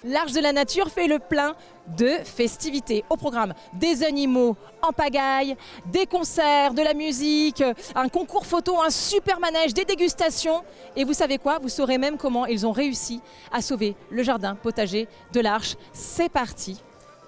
l'Arche de la Nature fait le plein de festivités. Au programme, des animaux en pagaille, des concerts, de la musique, un concours photo, un super manège, des dégustations. Et vous savez quoi? Vous saurez même comment ils ont réussi à sauver le jardin potager de l'Arche. C'est parti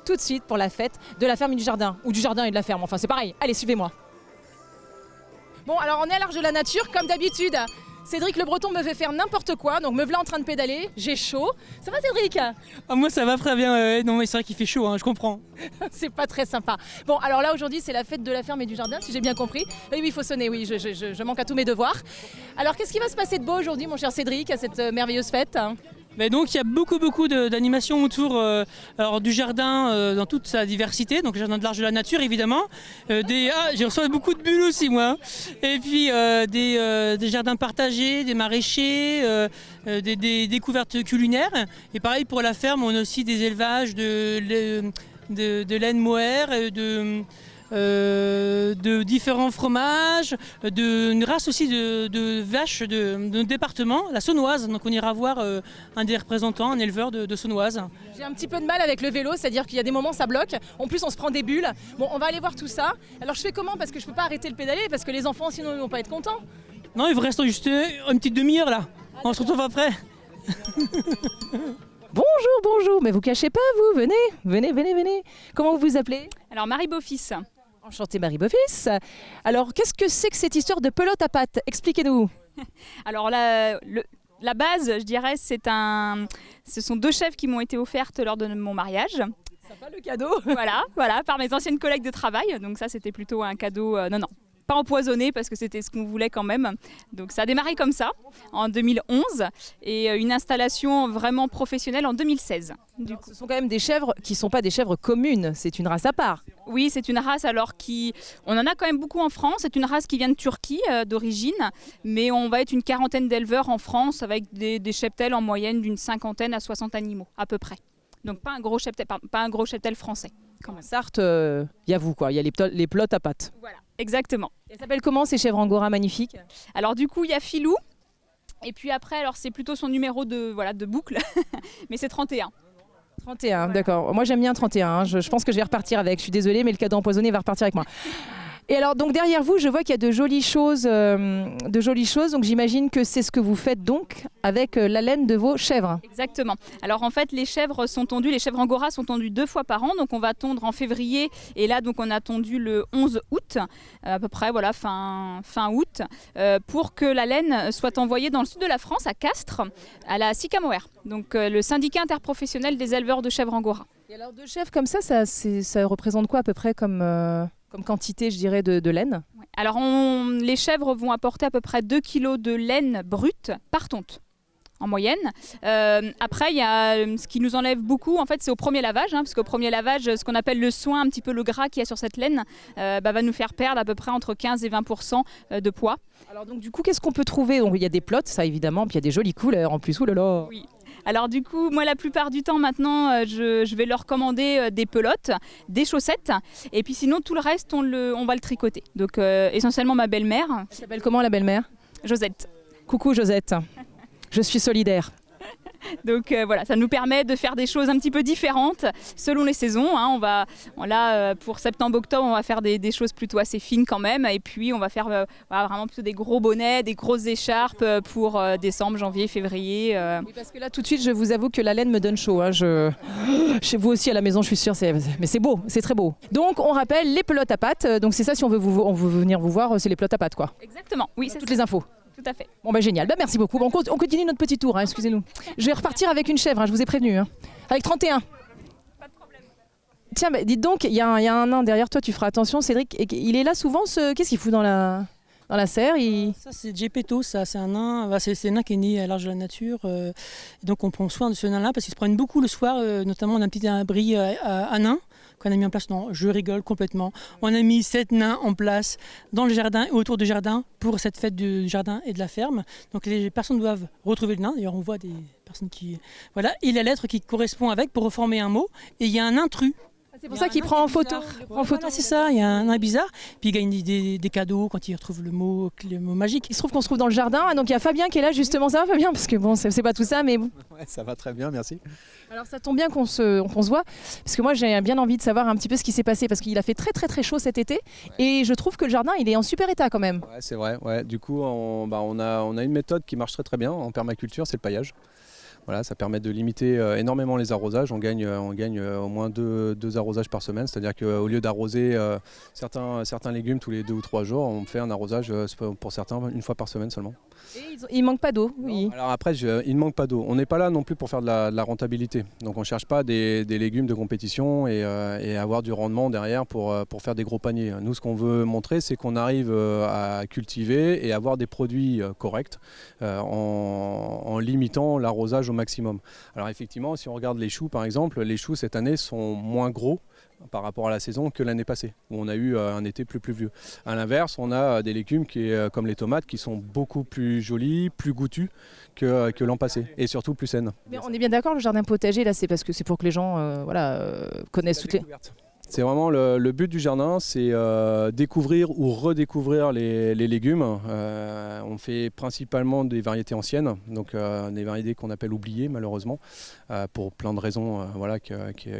tout de suite pour la fête de la ferme et du jardin. Ou du jardin et de la ferme, enfin c'est pareil. Allez, suivez-moi. Bon, alors on est à l'Arche de la Nature comme d'habitude. Cédric Le Breton me fait faire n'importe quoi, donc me voilà en train de pédaler, j'ai chaud. Ça va Cédric? Moi ça va très bien, non mais c'est vrai qu'il fait chaud, je comprends. C'est pas très sympa. Bon, alors là aujourd'hui c'est la fête de la ferme et du jardin, si j'ai bien compris. Oui, il faut sonner, oui, je manque à tous mes devoirs. Alors qu'est-ce qui va se passer de beau aujourd'hui mon cher Cédric, à cette merveilleuse fête? Mais donc il y a beaucoup d'animations autour alors, du jardin dans toute sa diversité, donc le jardin de l'Arche de la Nature évidemment. J'ai reçu beaucoup de bulles aussi moi. Et puis des jardins partagés, des maraîchers, des découvertes culinaires. Et pareil pour la ferme, on a aussi des élevages de laine mohair, de différents fromages, une race aussi de vaches de département, la Saunoise. Donc on ira voir un des représentants, un éleveur de Saunoise. J'ai un petit peu de mal avec le vélo, c'est-à-dire qu'il y a des moments ça bloque. En plus on se prend des bulles. Bon, on va aller voir tout ça. Alors je fais comment? Parce que je peux pas arrêter le pédaler parce que les enfants sinon ils vont pas être contents. Non, il vous reste juste une petite demi-heure là. On se retrouve après. Bonjour, mais vous cachez pas vous, venez. Comment vous vous appelez? Alors Marie Beaufils. Enchantée Marie Beaufils. Alors qu'est-ce que c'est que cette histoire de pelote à pattes? Expliquez-nous. Alors la base, je dirais, ce sont 2 chèvres qui m'ont été offertes lors de mon mariage. Sympa le cadeau. Voilà, par mes anciennes collègues de travail. Donc ça, c'était plutôt un cadeau, non, pas empoisonné parce que c'était ce qu'on voulait quand même. Donc ça a démarré comme ça en 2011 et une installation vraiment professionnelle en 2016. Ce sont quand même des chèvres qui ne sont pas des chèvres communes, c'est une race à part. Oui, c'est une race on en a quand même beaucoup en France. C'est une race qui vient de Turquie d'origine, mais on va être une quarantaine d'éleveurs en France avec des cheptels en moyenne d'une 50aine à 60 animaux à peu près. Donc pas un gros cheptel français. En Sarthe, il y a vous quoi, il y a les pelotes à pattes. Voilà, exactement. Elles s'appellent comment ces chèvres angora magnifiques? Alors du coup, il y a Filou. Et puis après, alors c'est plutôt son numéro de boucle, mais c'est 31. 31, voilà. D'accord. Moi j'aime bien 31, je pense que je vais repartir avec. Je suis désolée, mais le cadeau empoisonné va repartir avec moi. Et alors, donc derrière vous, je vois qu'il y a de jolies choses. Donc j'imagine que c'est ce que vous faites donc avec la laine de vos chèvres. Exactement. Alors en fait, les chèvres angora sont tondues 2 fois par an. Donc on va tondre en février. Et là, donc on a tondu le 11 août, à peu près, voilà, fin août, pour que la laine soit envoyée dans le sud de la France, à Castres, à la SICAMOR. Donc le syndicat interprofessionnel des éleveurs de chèvres angora. Et alors 2 chèvres comme ça représente quoi à peu près comme quantité, je dirais, de laine? Alors les chèvres vont apporter à peu près 2 kg de laine brute par tonte, en moyenne. Après, il y a ce qui nous enlève beaucoup, en fait, c'est au premier lavage, parce qu'au premier lavage, ce qu'on appelle le soin, un petit peu le gras qu'il y a sur cette laine, va nous faire perdre à peu près entre 15 et 20% de poids. Alors donc du coup, qu'est-ce qu'on peut trouver? Donc il y a des plottes, ça évidemment, puis il y a des jolies couleurs en plus, oulala. Oui. Alors du coup, moi la plupart du temps maintenant, je vais leur commander des pelotes, des chaussettes, et puis sinon tout le reste, on va le tricoter. Donc essentiellement ma belle-mère. Elle s'appelle comment la belle-mère? Josette. Coucou Josette, je suis solidaire. Donc voilà, ça nous permet de faire des choses un petit peu différentes selon les saisons. Pour septembre-octobre, on va faire des choses plutôt assez fines quand même. Et puis on va faire vraiment plutôt des gros bonnets, des grosses écharpes pour décembre, janvier, février. Oui, parce que là tout de suite, je vous avoue que la laine me donne chaud. Chez vous aussi à la maison, je suis sûre, mais c'est beau, c'est très beau. Donc on rappelle les pelotes à pattes. Donc c'est ça, si on veut venir vous voir, c'est les pelotes à pattes quoi. Exactement, oui. Toutes les infos. Tout à fait. Bon génial, merci beaucoup. Bon, on continue notre petit tour, excusez-nous. Je vais repartir avec une chèvre, je vous ai prévenu. Avec 31. Pas de problème. Tiens, dites donc, il y a un nain derrière toi, tu feras attention Cédric. Il est là souvent, qu'est-ce qu'il fout dans la serre? Ça c'est Gepetto, ça c'est un nain, c'est un nain qui est né à l'Arche de la Nature. Donc on prend soin de ce nain-là parce qu'il se promène beaucoup le soir, notamment on a un petit abri à nains qu'on a mis en place. Non, je rigole complètement. On a mis 7 nains en place dans le jardin et autour du jardin pour cette fête du jardin et de la ferme. Donc les personnes doivent retrouver le nain. D'ailleurs, on voit des personnes qui... Voilà, et la lettre qui correspond avec pour reformer un mot. Et il y a un intrus C'est pour ça qu'il prend en photo. Voilà, c'est ça, il y a un nain bizarre. Puis il gagne des cadeaux quand il retrouve le mot magique. Il se trouve qu'on se trouve dans le jardin, donc il y a Fabien qui est là justement. Ça va Fabien? Parce que bon, c'est pas tout ça, mais bon. Ouais, ça va très bien, merci. Alors ça tombe bien qu'on se voit, parce que moi j'ai bien envie de savoir un petit peu ce qui s'est passé, parce qu'il a fait très chaud cet été, et je trouve que le jardin il est en super état quand même. Ouais, c'est vrai, ouais. Du coup on a une méthode qui marche très bien en permaculture, c'est le paillage. Voilà, ça permet de limiter énormément les arrosages. On gagne au moins deux arrosages par semaine. C'est-à-dire qu'au lieu d'arroser certains légumes tous les 2 ou 3 jours, on fait un arrosage pour certains une fois par semaine seulement. Et il manque pas d'eau, oui. Alors après, il ne manque pas d'eau. On n'est pas là non plus pour faire de la rentabilité. Donc on ne cherche pas des légumes de compétition et avoir du rendement derrière pour faire des gros paniers. Nous, ce qu'on veut montrer, c'est qu'on arrive à cultiver et avoir des produits corrects en limitant l'arrosage au maximum. Alors effectivement, si on regarde les choux par exemple, les choux cette année sont moins gros par rapport à la saison que l'année passée, où on a eu un été plus pluvieux. A l'inverse, on a des légumes comme les tomates qui sont beaucoup plus jolis, plus goûtus que l'an passé, et surtout plus saines. Mais on est bien d'accord, le jardin potager, là, c'est parce que c'est pour que les gens connaissent toutes les... C'est vraiment le but du jardin, c'est découvrir ou redécouvrir les légumes. On fait principalement des variétés anciennes, donc des variétés qu'on appelle oubliées malheureusement, pour plein de raisons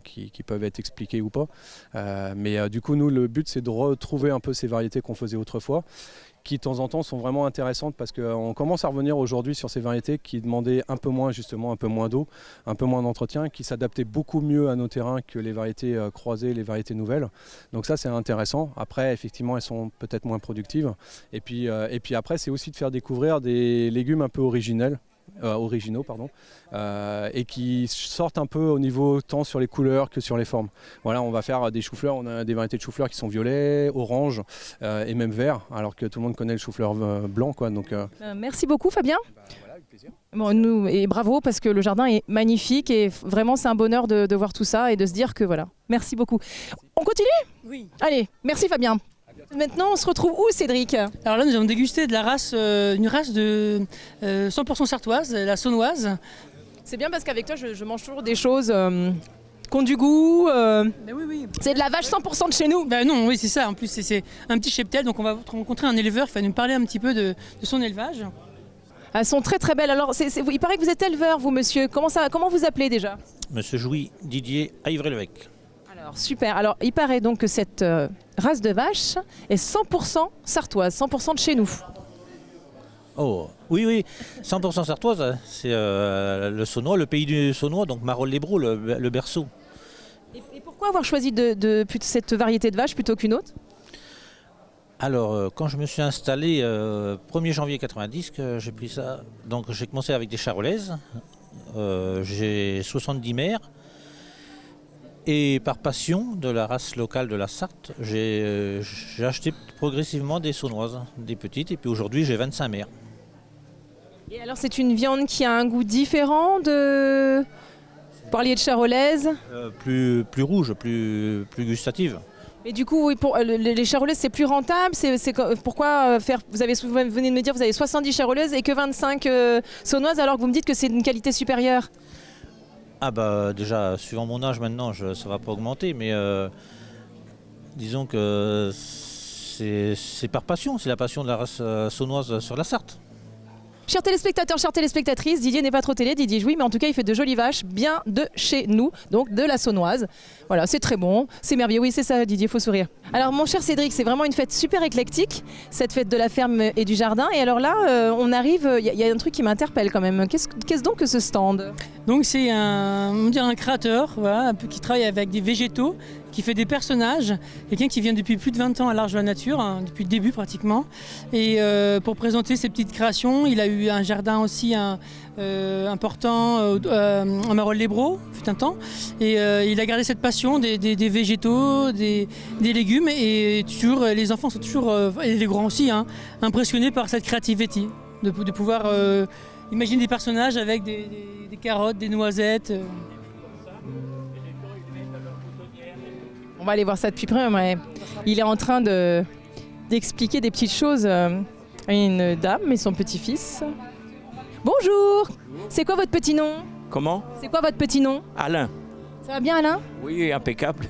qui peuvent être expliquées ou pas. Mais du coup, nous, le but, c'est de retrouver un peu ces variétés qu'on faisait autrefois, qui de temps en temps sont vraiment intéressantes parce qu'on commence à revenir aujourd'hui sur ces variétés qui demandaient un peu moins d'eau, un peu moins d'entretien, qui s'adaptaient beaucoup mieux à nos terrains que les variétés croisées, les variétés nouvelles. Donc ça c'est intéressant. Après effectivement elles sont peut-être moins productives. Et puis après c'est aussi de faire découvrir des légumes un peu originaux, et qui sortent un peu au niveau tant sur les couleurs que sur les formes. Voilà, on va faire des choux-fleurs, on a des variétés de choux-fleurs qui sont violets, orange et même vert, alors que tout le monde connaît le chou-fleur blanc, quoi. Donc, merci beaucoup Fabien. Voilà, avec plaisir. Bon, et bravo parce que le jardin est magnifique et vraiment c'est un bonheur de voir tout ça et de se dire que voilà. Merci beaucoup. On continue? Oui. Allez, merci Fabien. Maintenant, on se retrouve où, Cédric? Alors là, nous allons déguster de la race, une race de 100% sartoise, la saunoise. C'est bien parce qu'avec toi, je mange toujours des choses qui ont du goût. Oui. C'est de la vache 100% de chez nous. Non, oui, c'est ça. En plus, c'est un petit cheptel. Donc, on va rencontrer un éleveur qui va nous parler un petit peu de son élevage. Elles sont très belles. Alors, il paraît que vous êtes éleveur, vous, monsieur. Comment vous appelez déjà? Monsieur Jouy Didier à Ivry-l'Évêque. Alors, super. Alors, il paraît donc que cette race de vache est 100% sartoise, 100% de chez nous. Oh, oui, 100% sartoise, c'est le Saunois, le pays du Saunois, donc Marolles-les-Brault, le berceau. Et pourquoi avoir choisi cette variété de vache plutôt qu'une autre? Alors, quand je me suis installé 1er janvier 90, j'ai pris ça, donc j'ai commencé avec des charolaises, j'ai 70 mères. Et par passion de la race locale de la Sarthe, j'ai acheté progressivement des saunoises, des petites, et puis aujourd'hui j'ai 25 mères. Et alors c'est une viande qui a un goût différent de... Vous parliez de charolaise. Plus rouge, plus gustative. Et du coup, oui, pour les charolaises, c'est plus rentable. Pourquoi faire... Vous venez de me dire que vous avez 70 charolaises et que 25 saunoises, alors que vous me dites que c'est d'une qualité supérieure? Ah bah déjà, suivant mon âge maintenant, ça va pas augmenter, mais disons que c'est par passion, c'est la passion de la race saunoise sur la Sarthe. Chers téléspectateurs, chères téléspectatrices, Didier n'est pas trop télé, Didier jouit, mais en tout cas il fait de jolies vaches, bien de chez nous, donc de la saunoise. Voilà, c'est très bon, c'est merveilleux, oui c'est ça Didier, faut sourire. Alors mon cher Cédric, c'est vraiment une fête super éclectique, cette fête de la ferme et du jardin, et alors là on arrive, il y a un truc qui m'interpelle quand même, qu'est-ce donc que ce stand? Donc c'est un créateur, voilà, un peu qui travaille avec des végétaux, qui fait des personnages, quelqu'un qui vient depuis plus de 20 ans à l'Arche de la Nature, hein, depuis le début pratiquement. Et pour présenter ses petites créations, il a eu un jardin aussi important à Marolles-les-Brault, fut un temps. Et il a gardé cette passion des végétaux, des légumes. Et toujours, les enfants sont toujours, et les grands aussi, hein, impressionnés par cette créativité, de pouvoir imaginer des personnages avec des carottes, des noisettes. On va aller voir ça de plus près, mais il est en train d'expliquer des petites choses à une dame et son petit-fils. Bonjour. C'est quoi votre petit nom? Comment? C'est quoi votre petit nom? Alain. Ça va bien Alain? Oui, impeccable.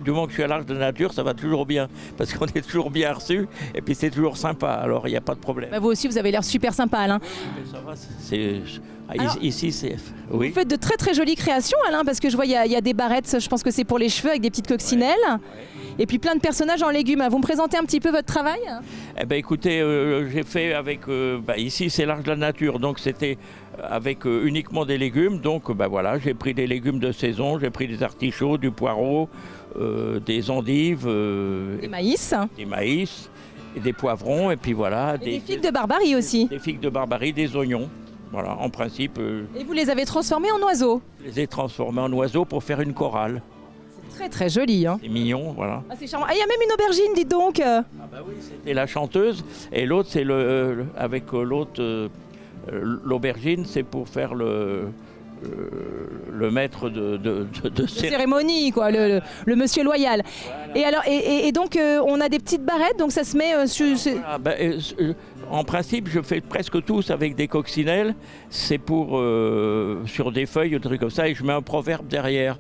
Du moment que je suis à l'Arche de la Nature, ça va toujours bien, parce qu'on est toujours bien reçus, et puis c'est toujours sympa, alors il n'y a pas de problème. Bah, vous aussi, vous avez l'air super sympa, Alain. Mais ça va, Alors, ici, c'est... Oui. Vous faites de très très jolies créations, Alain, parce que je vois il y a des barrettes, je pense que c'est pour les cheveux avec des petites coccinelles. Et puis plein de personnages en légumes. Vous me présentez un petit peu votre travail? Eh ben, écoutez, j'ai fait avec... ici, c'est l'Arche de la Nature, donc c'était avec uniquement des légumes. Donc voilà, j'ai pris des légumes de saison, j'ai pris des artichauts, du poireau, des endives, Des maïs. des maïs, et des poivrons, et puis voilà. Et des figues de Barbarie aussi. Des figues de Barbarie, des oignons. Voilà, en principe, Et vous les avez transformés en oiseaux. je les ai transformés en oiseaux pour faire une chorale. Très très joli. Hein. C'est mignon, voilà. Ah, c'est charmant. Ah, il y a même une aubergine, dites donc. Ah bah oui, c'était la chanteuse, et l'autre, c'est avec l'autre, l'aubergine, c'est pour faire le maître de Cérémonie, quoi, le monsieur loyal. Et alors, et donc, on a des petites barrettes, donc ça se met sur... Voilà, en principe, je fais presque tous avec des coccinelles. C'est pour sur des feuilles, des trucs comme ça, et je mets un proverbe derrière.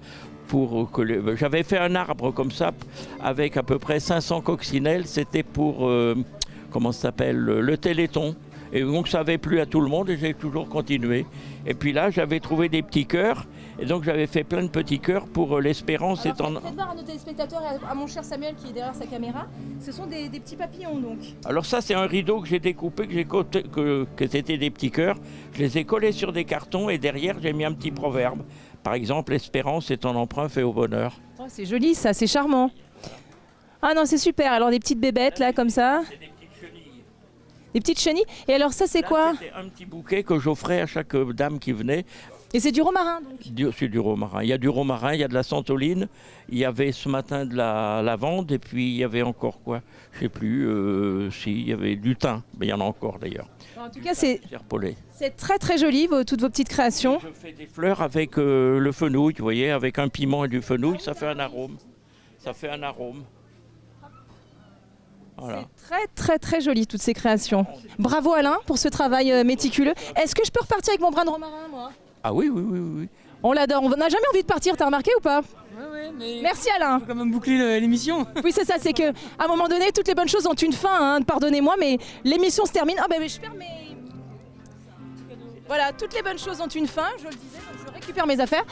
J'avais fait un arbre comme ça avec à peu près 500 coccinelles. C'était pour comment ça s'appelle, le Téléthon. Et donc ça avait plu à tout le monde et j'ai toujours continué. Et puis là, j'avais trouvé des petits cœurs. Et donc j'avais fait plein de petits cœurs pour l'espérance. Alors, faites voir à nos téléspectateurs et à mon cher Samuel qui est derrière sa caméra. Ce sont des petits papillons donc. Alors ça, c'est un rideau que j'ai découpé, que c'était des petits cœurs. Je les ai collés sur des cartons et derrière, j'ai mis un petit proverbe. Par exemple, l'espérance est un emprunt fait au bonheur. Oh, c'est joli ça, c'est charmant. Ah non, c'est super. Alors des petites bébêtes là comme ça. C'est des petites chenilles. Des petites chenilles. Et alors ça c'est Là, quoi? C'était un petit bouquet que j'offrais à chaque dame qui venait. Et c'est du romarin donc. C'est du romarin. Il y a du romarin, il y a de la santoline. Il y avait ce matin de la lavande et puis il y avait encore quoi? Je sais plus. Il y avait du thym. Mais il y en a encore d'ailleurs. En tout cas, c'est Serpollet. très très joli toutes vos petites créations. Je fais des fleurs avec le fenouil, vous voyez, avec un piment et du fenouil, ça fait un arôme. Ça fait un arôme. Voilà. C'est très très très joli toutes ces créations. Bravo Alain pour ce travail méticuleux. Est-ce que je peux repartir avec mon brin de romarin moi? Ah oui, oui, oui, oui. On l'adore, on n'a jamais envie de partir, t'as remarqué ou pas? Ouais, mais Merci Alain. il faut quand même boucler l'émission. Oui c'est ça, c'est que à un moment donné toutes les bonnes choses ont une fin, hein, pardonnez-moi mais l'émission se termine. Ah ben je perds mes... Voilà, toutes les bonnes choses ont une fin, je le disais, donc je récupère mes affaires.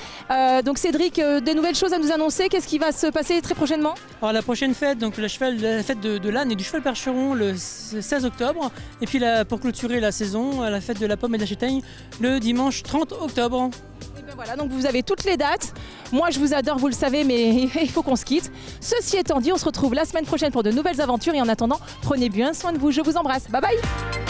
Donc Cédric, des nouvelles choses à nous annoncer, qu'est-ce qui va se passer très prochainement? Alors la prochaine fête, donc la fête de l'âne et du cheval percheron le 16 octobre. Et puis pour clôturer la saison, la fête de la pomme et de la châtaigne le dimanche 30 octobre. Et ben voilà, donc vous avez toutes les dates. Moi je vous adore, vous le savez, mais il faut qu'on se quitte. Ceci étant dit, on se retrouve la semaine prochaine pour de nouvelles aventures et en attendant, prenez bien soin de vous, je vous embrasse. Bye bye.